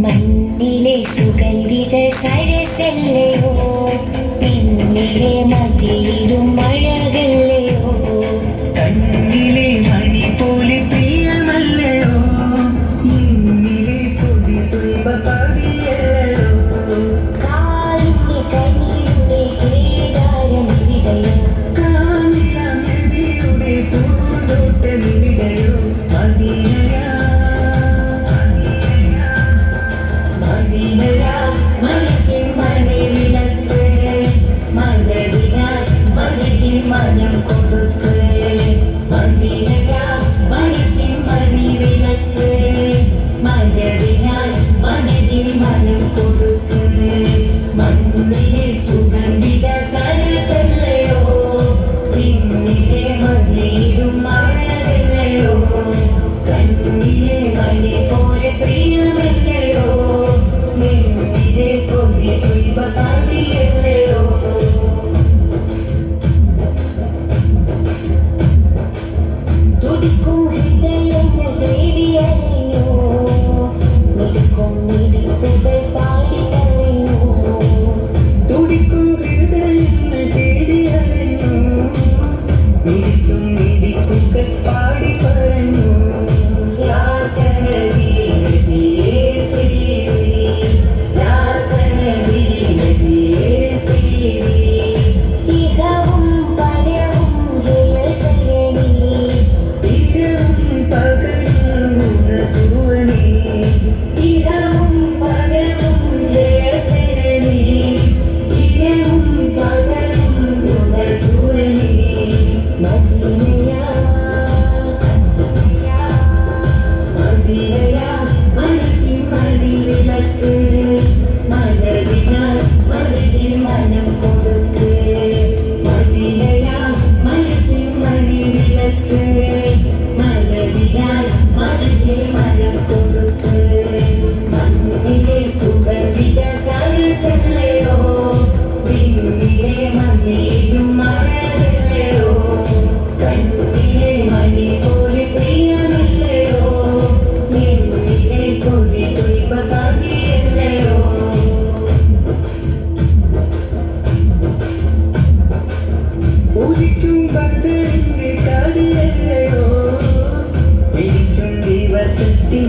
മണ്ണിലെ സുഗന്ധിത സരസല്ലയോ, പിന്നിലെ മതിയിലും മഴകല്ലയോ, കണ്ണിലെ മണി പോലെ പ്രിയമല്ലയോ, ഇന്നിലെ കൊതി തുമ്പടിയല്ലോ, കാലിന്റെ കനിയുടെ കേദാരമിവിടയോ, കാമിലയുടെ പൂന്തോട്ടമിവിടയോ, മദീനയാ മദീനയാ മനസ്സിൻ മണിവിളക്ക്, മദദിനായി മദദിൽ മനം കൊടുക്ക്. മദീനയാ മനസ്സിൻ മണിവിളക്ക്, മദദിനായി മദദിൽ മനം കൊടുക്ക്. മണ്ണിലെ സുഗന്ധിത സരസല്ലയോ, പിന്നിലെ മതിയിലും മഴകല്ലയോ, കണ്ണിലെ മണി പോലെ പ്രിയമല്ലയോ, നെഞ്ചിലെ കൊതി തുയ്പതിയല്ലയോ. തുടിക്കും ഹൃദയങ്ങൾ തേടിയല്ലയോ, മിടിക്കും മിടിപ്പുകൾ പാടിയല്ലയോ, തുടിക്കും ഹൃദയങ്ങൾ തേടിയറിഞ്ഞു, മിടിക്കും മിടിപ്പുകൾ പാടി പറഞ്ഞു. യാ സനദി നബിയേ സയ്യിദി, യാ സനദി നബിയേ സയ്യിദി. ഇഹവും പരവും ജയസരണി, ഇരവും പകലും ഗുണസുവനി, ഇഹവും പരവും ജയസരണി, ഇഹവും പകലും ഗുണസുവനി. മദീനയാ മദീനയാ മനസ്സിൻ മണിവിളക്ക്, മദദിനായി മദദിൽ മനം കൊടുക്ക്. മദീനയാ മനസ്സിൻ മണിവിളക്ക്, മദദിനായി മദദിൽ മനം കൊടുക്ക്. മണ്ണിലെ സുഗന്ധിത സരസല്ലയോ, പിന്നിലെ മതിയിലും മഴകല്ലയോ, കണ്ണിലെ മണി പോലെ പ്രിയമല്ലയോ, നെഞ്ചിലെ കൊതി തുയ്പതിയല്ലയോ. ഉദിക്കും ബദറിന്റെ കതിരല്ലയോ, ഇരിക്കും ദിവസത്തിൻ